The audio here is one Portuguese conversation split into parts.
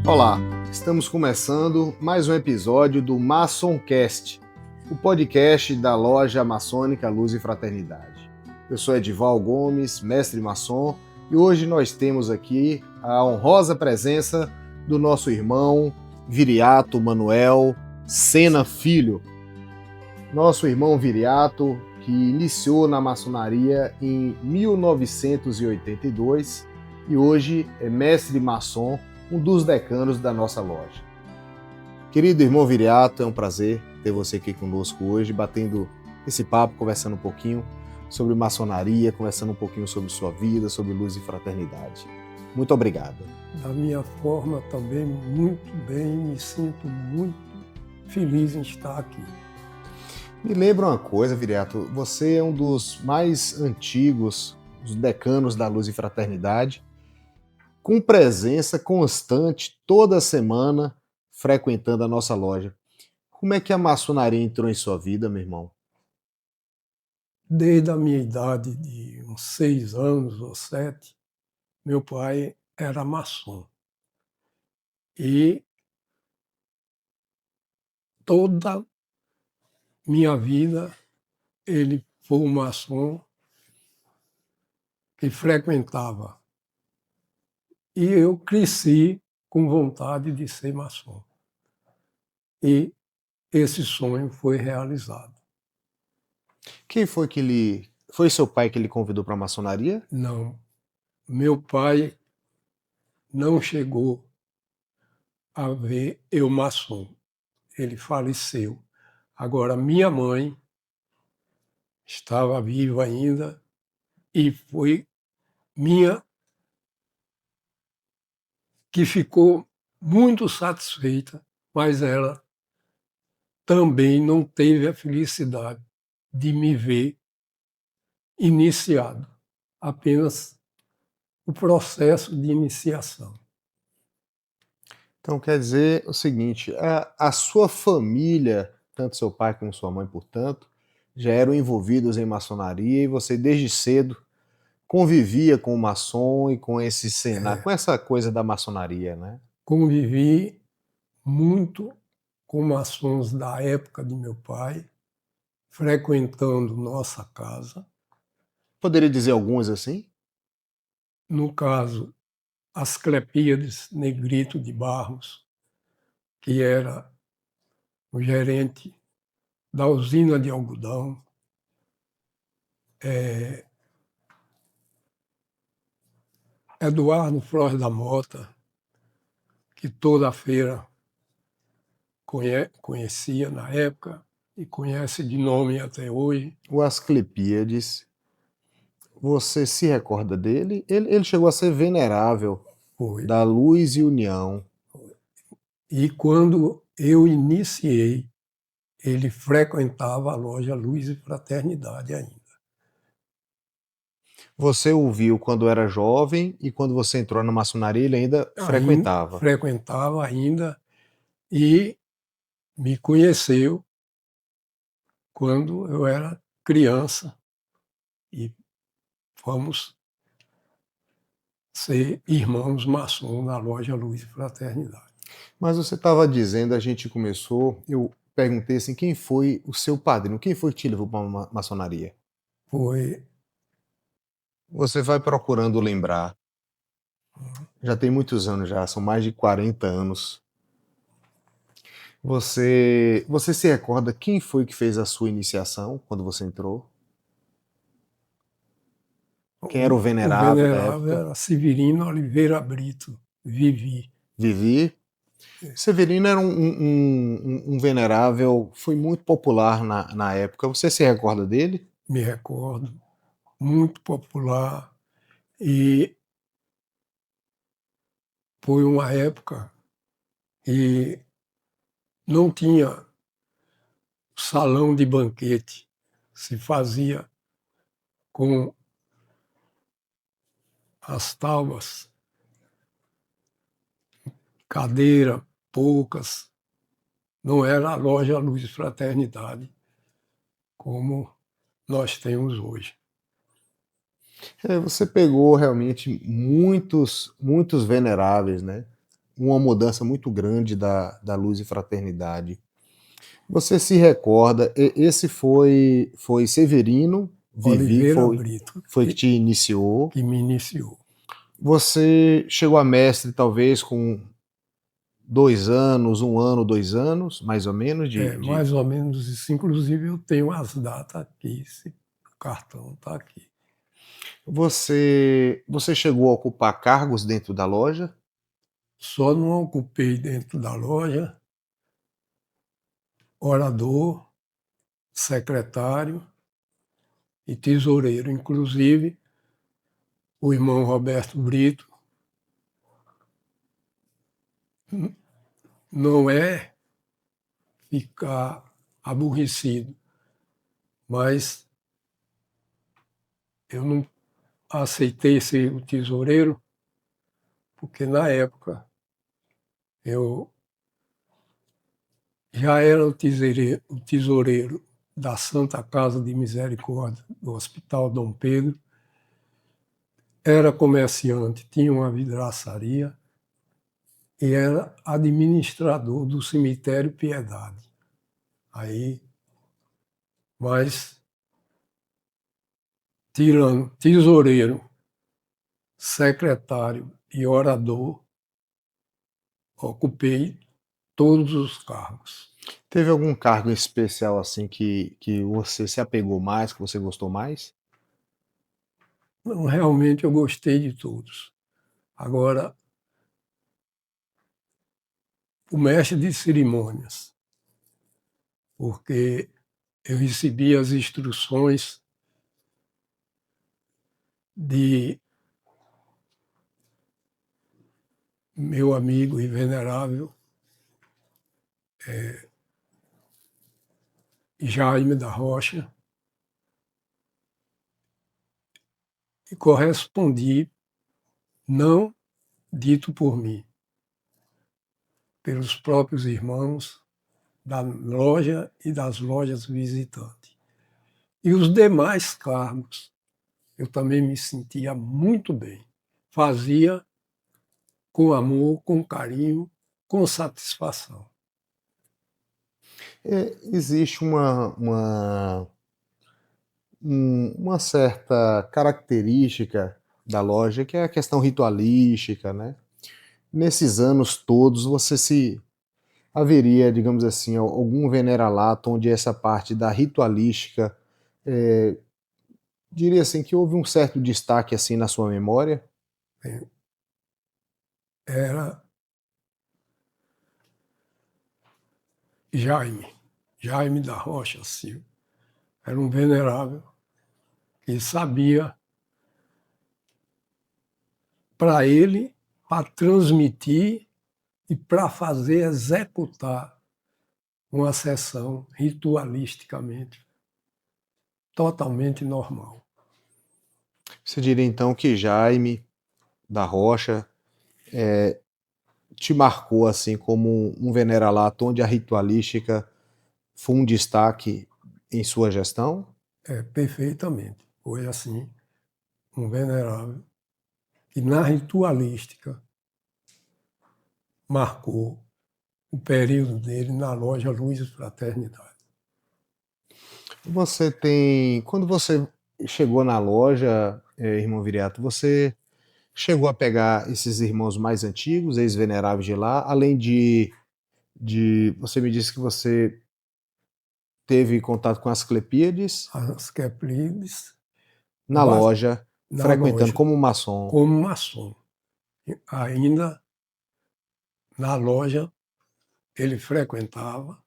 Olá, estamos começando mais um episódio do MaçonCast, o podcast da loja maçônica Luz e Fraternidade. Eu sou Edival Gomes, mestre maçom, e hoje nós temos aqui a honrosa presença do nosso irmão Viriato Manuel Sena Filho. Nosso irmão Viriato, que iniciou na maçonaria em 1982 e hoje é mestre maçom, um dos decanos da nossa loja. Querido irmão Viriato, é um prazer ter você aqui conosco hoje, batendo esse papo, conversando um pouquinho sobre maçonaria, conversando um pouquinho sobre sua vida, sobre luz e fraternidade. Muito obrigado. Da minha forma também, muito bem, me sinto muito feliz em estar aqui. Me lembra uma coisa, Viriato, você é um dos mais antigos, os decanos da Luz e Fraternidade, com presença constante toda semana, frequentando a nossa loja. Como é que a maçonaria entrou em sua vida, meu irmão? Desde a minha idade de uns 6 anos ou 7, meu pai era maçom. E toda minha vida ele foi um maçom que frequentava. E eu cresci com vontade de ser maçom. E esse sonho foi realizado. Quem foi que ele... Foi seu pai que ele convidou para a maçonaria? Não, meu pai não chegou a ver eu maçom. Ele faleceu. Agora, minha mãe estava viva ainda e foi minha que ficou muito satisfeita, mas ela também não teve a felicidade de me ver iniciado, apenas o processo de iniciação. Então quer dizer o seguinte, a sua família, tanto seu pai como sua mãe, portanto, já eram envolvidos em maçonaria e você desde cedo convivia com o maçom e com esse cenário, com essa coisa da maçonaria, né? Convivi muito com maçons da época de meu pai, frequentando nossa casa. Poderia dizer alguns assim? No caso, Asclepíades Negrito de Barros, que era o gerente da usina de algodão, Eduardo Flores da Mota, que toda feira conhecia na época e conhece de nome até hoje. O Asclepíades, você se recorda dele? Ele chegou a ser venerável Foi. da Luz e União. E quando eu iniciei, ele frequentava a loja Luz e Fraternidade ainda. Você o viu quando era jovem e quando você entrou na maçonaria ele ainda frequentava. Frequentava ainda e me conheceu quando eu era criança e fomos ser irmãos maçons na loja Luz e Fraternidade. Mas você estava dizendo, a gente começou, eu perguntei assim, quem foi o seu padrinho? Quem foi que te levou para a maçonaria? Foi Você vai procurando lembrar. Já tem muitos anos já, são mais de 40 anos. Você se recorda quem foi que fez a sua iniciação quando você entrou? Quem era o venerável da época? era Severino Oliveira Brito, Vivi. Vivi. Severino era um venerável, foi muito popular na época. Você se recorda dele? Me recordo, muito popular, e foi uma época que não tinha salão de banquete, se fazia com as tábuas, cadeira, poucas, não era a loja Luz e Fraternidade como nós temos hoje. Você pegou realmente muitos veneráveis, né? uma mudança muito grande da Luz e Fraternidade. Você se recorda, esse foi Severino Vivi, Oliveira Brito, foi que te iniciou. que me iniciou. Você chegou a mestre talvez com 2 anos, 1 ano, 2 anos, mais ou menos, Mais ou menos isso. Inclusive, eu tenho as datas aqui, o cartão está aqui. Você chegou a ocupar cargos dentro da loja? Só não ocupei dentro da loja orador, secretário e tesoureiro. Inclusive, o irmão Roberto Brito não é ficar aborrecido, mas eu não aceitei ser o tesoureiro porque, na época, eu já era o tesoureiro da Santa Casa de Misericórdia do Hospital Dom Pedro, era comerciante, tinha uma vidraçaria e era administrador do cemitério Piedade. Aí, mas, tirando tesoureiro, secretário e orador, ocupei todos os cargos. Teve algum cargo especial assim que você se apegou mais, que você gostou mais? Não, realmente eu gostei de todos. Agora, o mestre de cerimônias, porque eu recebi as instruções de meu amigo e venerável Jaime da Rocha e correspondi, não dito por mim, pelos próprios irmãos da loja e das lojas visitantes. E os demais cargos, eu também me sentia muito bem. Fazia com amor, com carinho, com satisfação. Existe uma certa característica da loja que é a questão ritualística, né? Nesses anos todos, haveria, digamos assim, algum veneralato onde essa parte da ritualística, diria assim, que houve um certo destaque assim na sua memória? Era Jaime da Rocha Silva. Era um venerável que sabia, para ele, para transmitir e para fazer executar uma sessão ritualisticamente totalmente normal. Você diria então que Jaime da Rocha te marcou assim como um veneralato onde a ritualística foi um destaque em sua gestão? Perfeitamente. Foi assim, um venerável que na ritualística marcou o período dele na loja Luz e Fraternidade. Quando você chegou na loja, irmão Viriato, você chegou a pegar esses irmãos mais antigos, ex-veneráveis de lá, além você me disse que você teve contato com as Clepíades As Keplides, na loja, na frequentando loja, como maçom. como maçom. Ainda na loja ele frequentava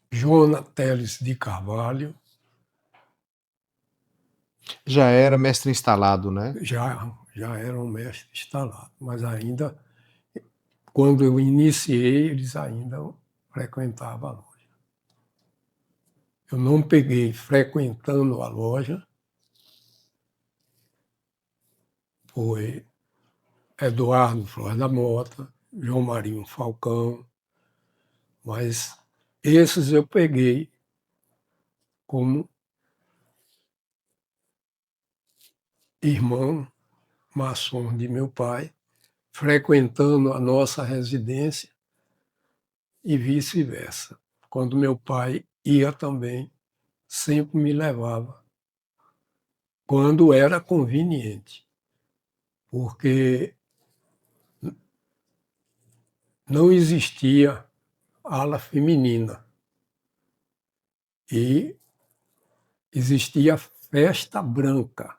Joana Teles de Carvalho, Já era mestre instalado, né? já era um mestre instalado, mas ainda, quando eu iniciei, eles ainda frequentavam a loja. Eu não peguei frequentando a loja, foi Eduardo Flores da Mota, João Marinho Falcão, mas esses eu peguei como irmão maçons de meu pai, frequentando a nossa residência e vice-versa. Quando meu pai ia também, sempre me levava, quando era conveniente, porque não existia ala feminina e existia festa branca,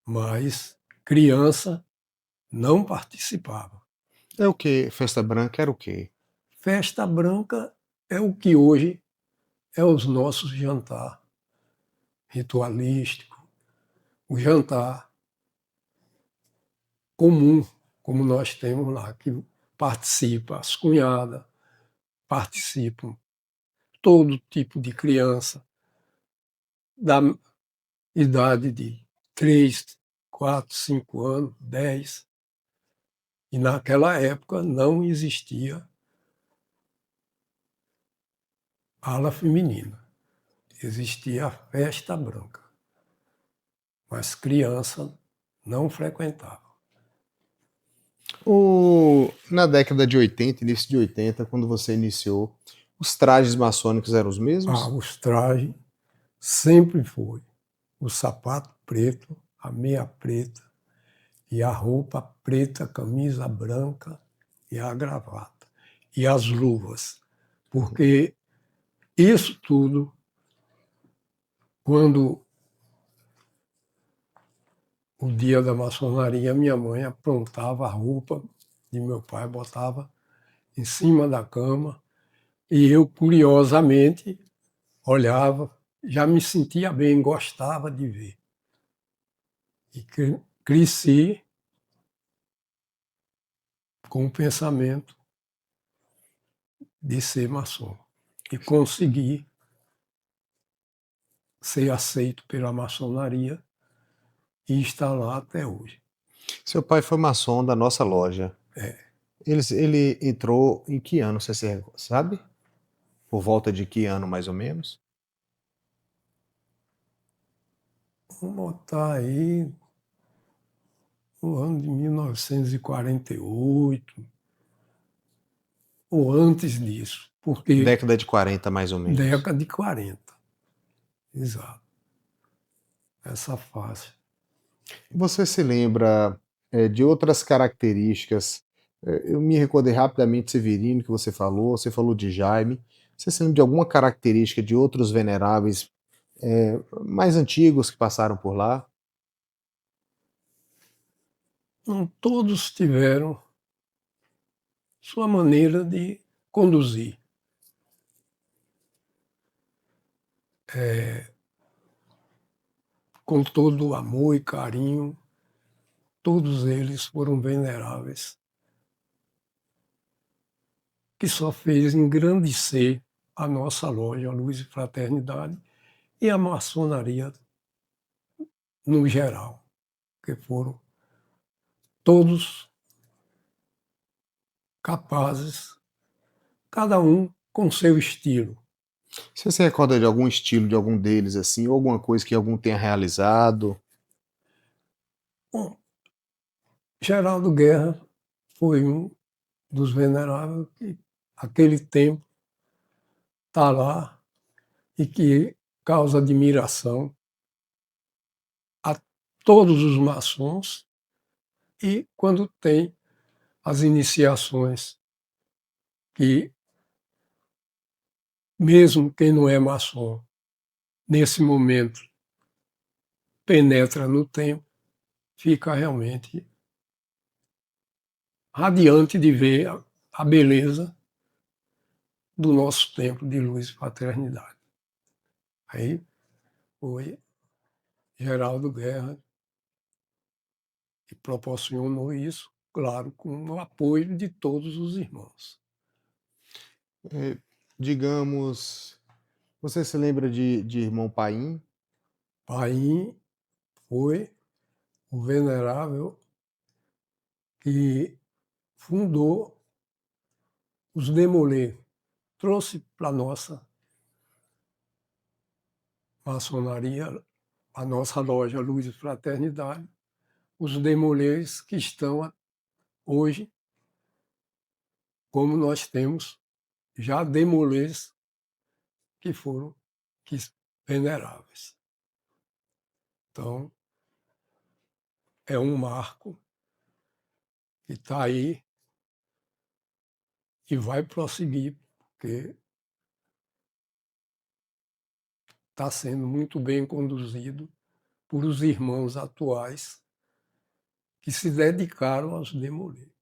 mas criança não participava. É o quê? Festa branca era o quê? Festa branca é o que hoje é os nossos jantar ritualístico, o jantar comum, como nós temos lá, que participa as cunhadas, participam todo tipo de criança, da idade de 3, 4, 5 anos, 10. E naquela época não existia ala feminina, existia a festa branca, mas criança não frequentava. Na década de 80, início de 80, quando você iniciou, os trajes maçônicos eram os mesmos? Os trajes sempre foi o sapato preto, a meia preta e a roupa preta, camisa branca e a gravata e as luvas, porque isso tudo, quando o dia da maçonaria, minha mãe aprontava a roupa de meu pai, botava em cima da cama e eu, curiosamente, olhava, já me sentia bem, gostava de ver. E cresci com o pensamento de ser maçom e consegui ser aceito pela maçonaria e está lá até hoje. Seu pai foi maçom da nossa loja. É, Ele entrou em que ano, você sabe? Por volta de que ano, mais ou menos? vamos botar aí no ano de 1948, ou antes disso, porque Década de 40, mais ou menos. década de 40, exato, essa fase. Você se lembra de outras características? Eu me recordei rapidamente de Severino, que você falou de Jaime. Você se lembra de alguma característica de outros veneráveis mais antigos que passaram por lá? Não todos tiveram sua maneira de conduzir. Com todo o amor e carinho, todos eles foram veneráveis, que só fez engrandecer a nossa loja Luz e Fraternidade e a maçonaria no geral, que foram todos capazes, cada um com seu estilo. Você se recorda de algum estilo de algum deles, assim, ou alguma coisa que algum tenha realizado? Bom, Geraldo Guerra foi um dos veneráveis que, aquele tempo, está lá e que causa admiração a todos os maçons e quando tem as iniciações que, mesmo quem não é maçom, nesse momento penetra no tempo, fica realmente radiante de ver a beleza do nosso tempo de luz e fraternidade. Aí foi Geraldo Guerra que proporcionou isso, claro, com o apoio de todos os irmãos. Digamos, você se lembra de irmão Paim? Paim foi o venerável que fundou os Demolê, trouxe para a nossa maçonaria a nossa loja Luz e Fraternidade, os demolês que estão hoje, como nós temos já demolês que foram veneráveis. Então, é um marco que está aí e vai prosseguir, porque está sendo muito bem conduzido por os irmãos atuais que se dedicaram aos demolir.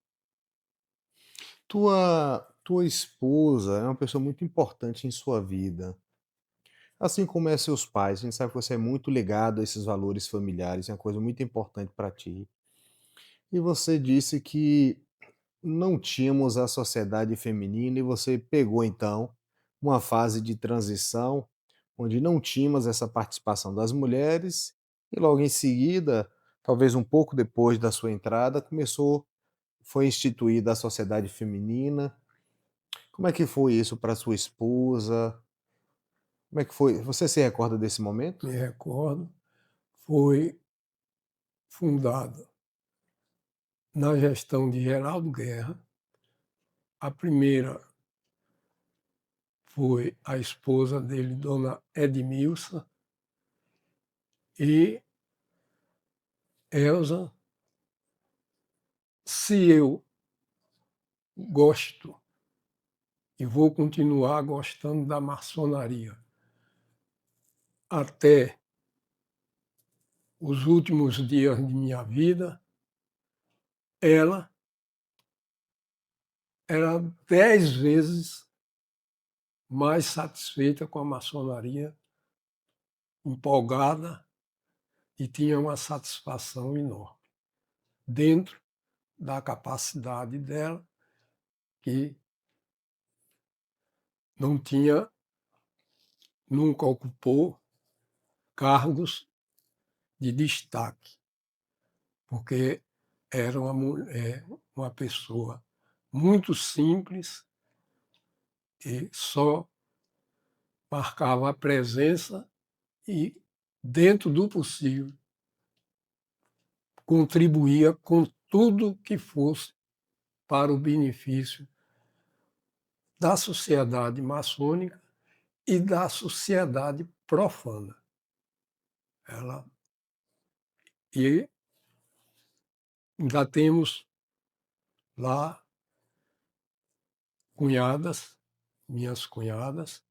Tua esposa é uma pessoa muito importante em sua vida. Assim como é seus pais, a gente sabe que você é muito ligado a esses valores familiares, é uma coisa muito importante para ti. E você disse que não tínhamos a sociedade feminina e você pegou então uma fase de transição onde não tínhamos essa participação das mulheres e logo em seguida, talvez um pouco depois da sua entrada, foi instituída a sociedade feminina. Como é que foi isso para sua esposa? Como é que foi? Você se recorda desse momento? Me recordo, foi fundada na gestão de Geraldo Guerra. A primeira foi a esposa dele, dona Edmilson, e Elza. Se eu gosto e vou continuar gostando da maçonaria até os últimos dias de minha vida, ela era 10 vezes mais satisfeita com a maçonaria, empolgada e tinha uma satisfação enorme dentro da capacidade dela, que não tinha, nunca ocupou cargos de destaque, porque era uma pessoa muito simples e só marcava a presença e, dentro do possível, contribuía com tudo que fosse para o benefício da sociedade maçônica e da sociedade profana. Ela, e ainda temos lá cunhadas, minhas cunhadas,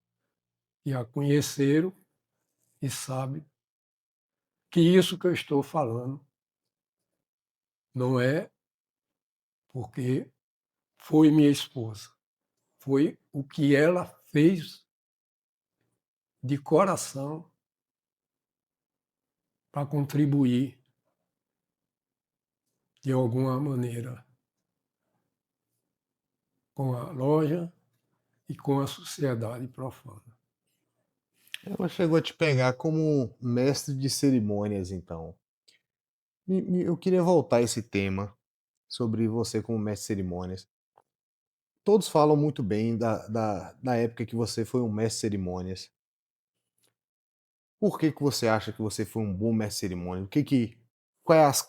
que a conheceram e sabem que isso que eu estou falando não é porque foi minha esposa, foi o que ela fez de coração para contribuir de alguma maneira com a loja e com a sociedade profana. Ela chegou a te pegar como mestre de cerimônias, então. Eu queria voltar a esse tema sobre você como mestre de cerimônias. Todos falam muito bem da época que você foi um mestre de cerimônias. Por que você acha que você foi um bom mestre de cerimônias?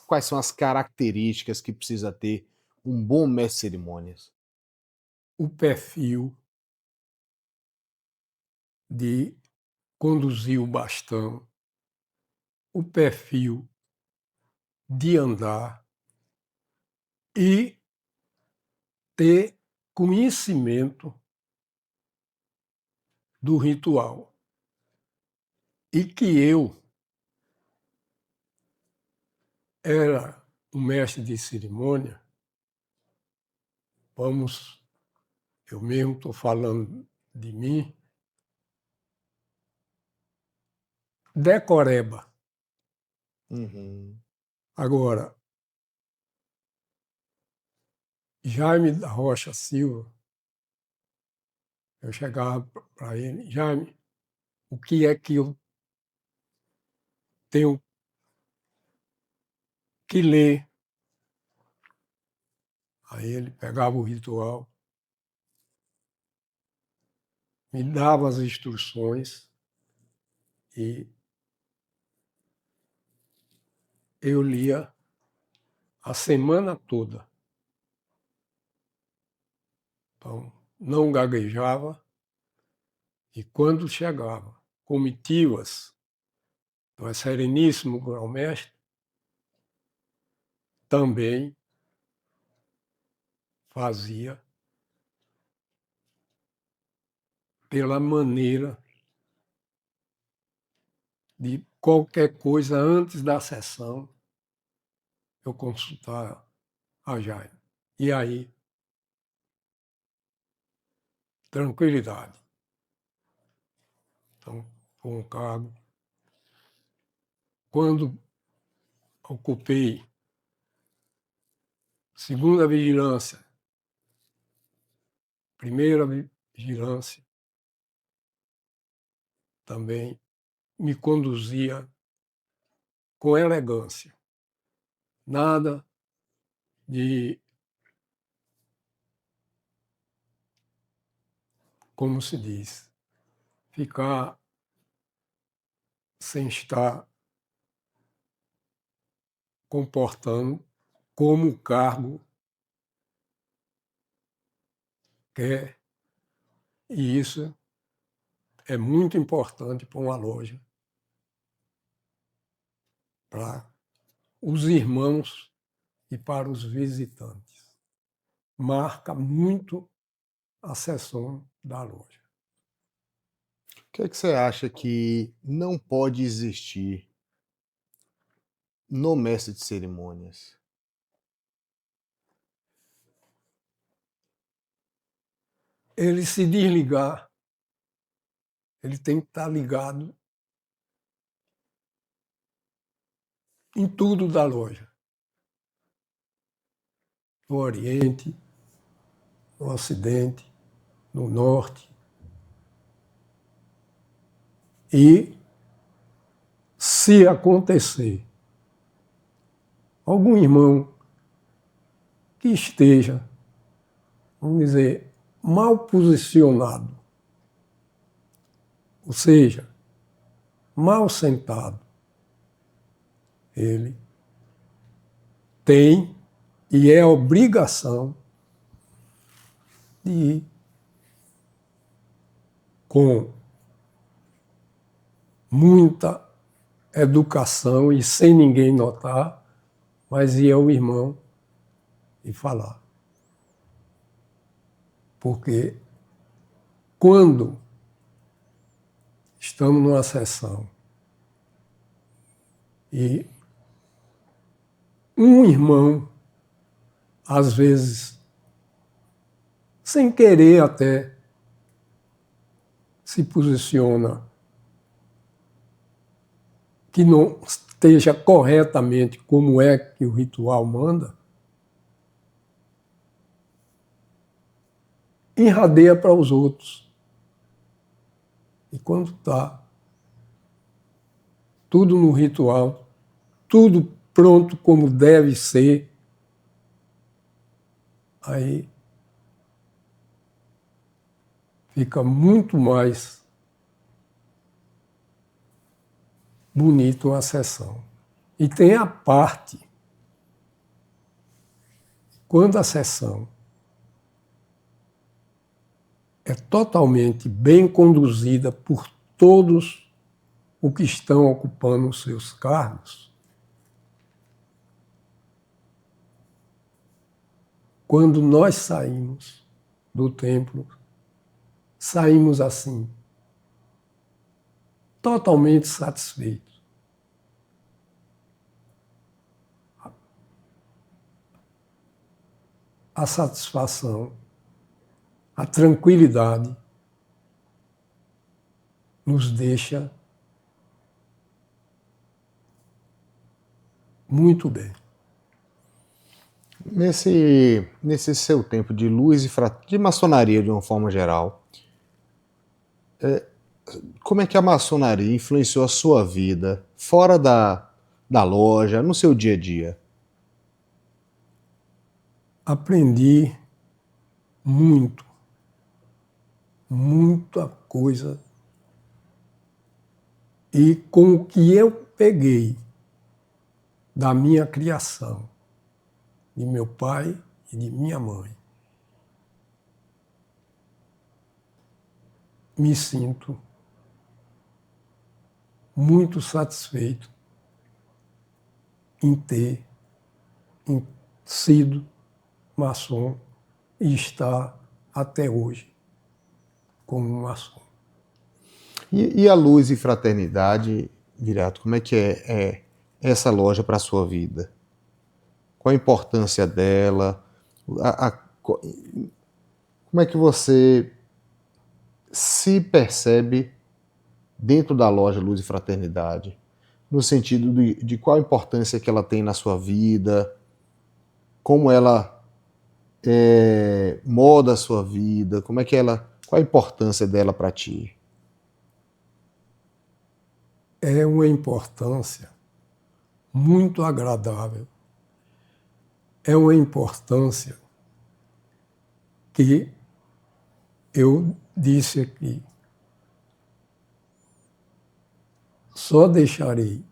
Quais são as características que precisa ter um bom mestre de cerimônias? O perfil de conduzir o bastão, o perfil de andar e ter conhecimento do ritual. E que eu era um mestre de cerimônia, eu mesmo estou falando de mim, decoreba. Uhum. Agora, Jaime da Rocha Silva, eu chegava para ele, Jaime, o que é que eu tenho que ler? Aí ele pegava o ritual, me dava as instruções e eu lia a semana toda. Então, não gaguejava, e quando chegava comitivas do Sereníssimo Grão-Mestre, também fazia pela maneira de qualquer coisa antes da sessão eu consultar a Jaime. E aí, tranquilidade. Então, foi um cargo. Quando ocupei segunda vigilância, primeira vigilância, também me conduzia com elegância. Nada de, como se diz, ficar sem estar comportando como o cargo quer. E isso é muito importante para uma loja, para os irmãos e para os visitantes. Marca muito a sessão da loja. O que é que você acha que não pode existir no mestre de cerimônias? Ele se desligar, ele tem que estar ligado em tudo da loja. No Oriente, no Ocidente, no Norte. E, se acontecer algum irmão que esteja, vamos dizer, mal posicionado, ou seja, mal sentado, ele tem e é obrigação de ir com muita educação e sem ninguém notar, mas ir ao irmão e falar. Porque quando estamos numa sessão e um irmão, às vezes, sem querer até, se posiciona que não esteja corretamente como é que o ritual manda, enradeia para os outros. E quando está tudo no ritual, tudo pronto como deve ser, aí fica muito mais bonito a sessão. E tem a parte, quando a sessão é totalmente bem conduzida por todos os que estão ocupando os seus cargos, quando nós saímos do templo, saímos assim, totalmente satisfeitos. A satisfação, a tranquilidade nos deixa muito bem. Nesse seu tempo de luz e de maçonaria de uma forma geral, como é que a maçonaria influenciou a sua vida fora da loja, no seu dia a dia? Aprendi muito, muita coisa. E com o que eu peguei da minha criação, de meu pai e de minha mãe. Me sinto muito satisfeito em ter sido maçom e estar até hoje como maçom. E a Luz e Fraternidade, Viriato, como é que é essa loja para a sua vida? Qual a importância dela? Como é que você se percebe dentro da loja Luz e Fraternidade? No sentido de qual a importância que ela tem na sua vida, como ela molda a sua vida, qual a importância dela para ti? É uma importância muito agradável. É uma importância que eu disse aqui. Só deixarei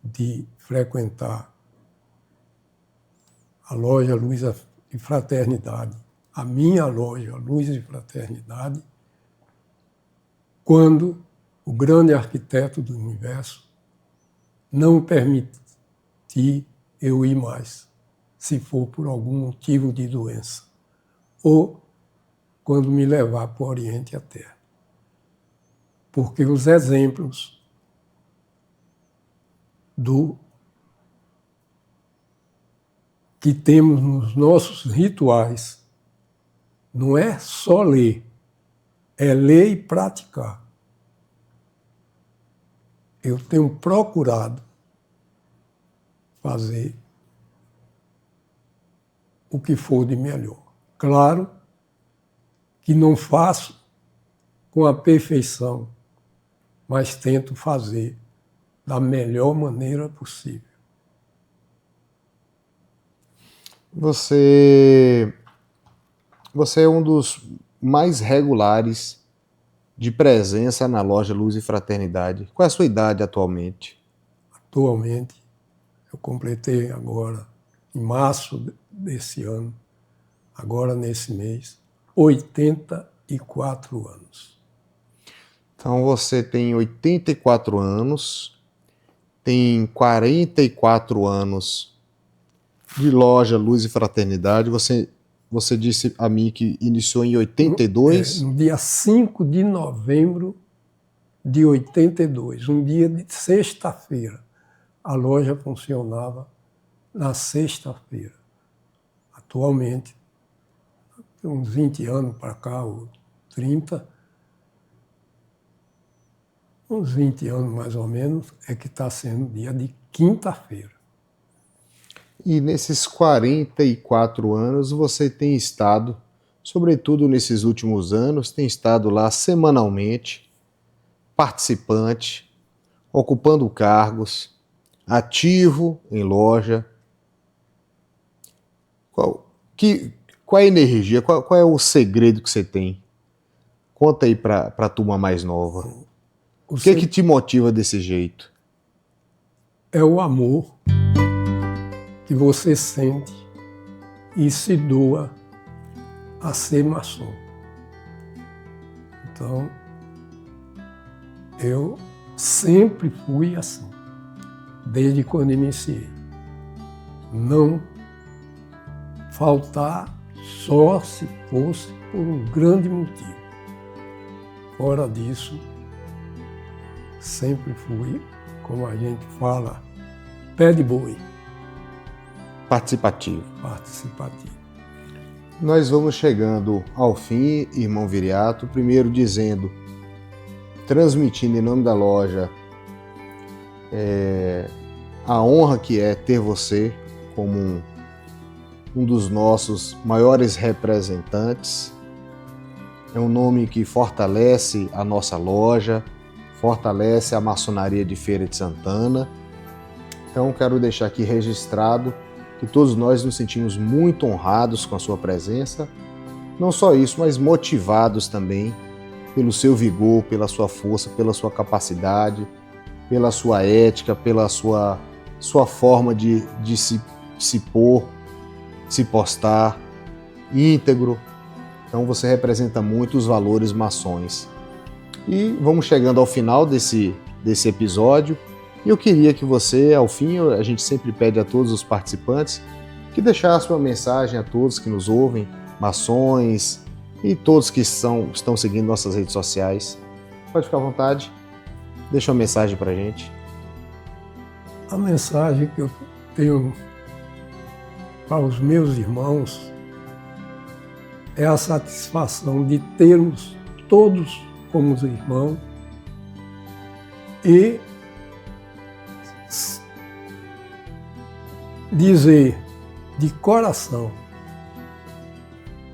de frequentar a loja Luz e Fraternidade, a minha loja Luz e Fraternidade, quando o grande arquiteto do universo não permitir eu ir mais, se for por algum motivo de doença, ou quando me levar para o Oriente e a Terra. Porque os exemplos que temos nos nossos rituais não é só ler, é ler e praticar. Eu tenho procurado fazer o que for de melhor. Claro que não faço com a perfeição, mas tento fazer da melhor maneira possível. Você é um dos mais regulares de presença na loja Luz e Fraternidade. Qual é a sua idade atualmente? Atualmente, eu completei agora, em março desse ano, agora nesse mês, 84 anos. Então você tem 84 anos, tem 44 anos de loja Luz e Fraternidade. Você disse a mim que iniciou em 82? No dia 5 de novembro de 82, um dia de sexta-feira. A loja funcionava na sexta-feira. Atualmente, uns 20 anos para cá, ou 30, uns 20 anos mais ou menos, é que está sendo dia de quinta-feira. E nesses 44 anos você tem estado, sobretudo nesses últimos anos, tem estado lá semanalmente, participante, ocupando cargos, ativo em loja. Qual é a energia, qual é o segredo que você tem? Conta aí para a turma mais nova. O que te motiva desse jeito? É o amor que você sente e se doa a ser maçom. Então, eu sempre fui assim, desde quando iniciei. Não faltar só se fosse por um grande motivo. Fora disso, sempre fui, como a gente fala, pé de boi. Participativo. Nós vamos chegando ao fim, irmão Viriato, primeiro transmitindo em nome da loja a honra que é ter você como um dos nossos maiores representantes. É um nome que fortalece a nossa loja, fortalece a maçonaria de Feira de Santana. Então quero deixar aqui registrado que todos nós nos sentimos muito honrados com a sua presença, não só isso, mas motivados também pelo seu vigor, pela sua força, pela sua capacidade, pela sua ética, pela sua sua forma de se pôr, se postar, íntegro. Então você representa muito os valores maçons. E vamos chegando ao final desse episódio. E eu queria que você, ao fim, a gente sempre pede a todos os participantes que deixassem uma mensagem a todos que nos ouvem, maçons e todos que estão seguindo nossas redes sociais. Pode ficar à vontade, deixa uma mensagem para a gente. A mensagem que eu tenho para os meus irmãos é a satisfação de termos todos como irmãos e dizer de coração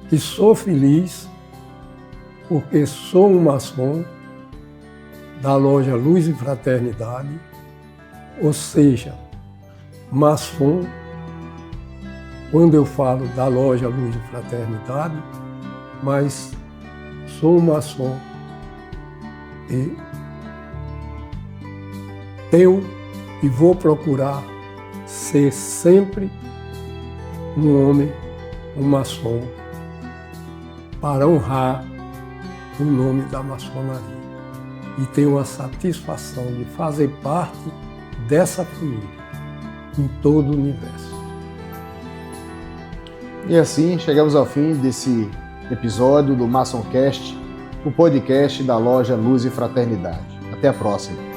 que sou feliz porque sou um maçom da loja Luz e Fraternidade, ou seja, maçom, quando eu falo da loja Luz e Fraternidade, mas sou um maçom e tenho e vou procurar ser sempre um homem, um maçom, para honrar o nome da maçonaria. E tenho a satisfação de fazer parte dessa família em todo o universo. E assim chegamos ao fim desse episódio do MaçonCast, o podcast da loja Luz e Fraternidade. Até a próxima.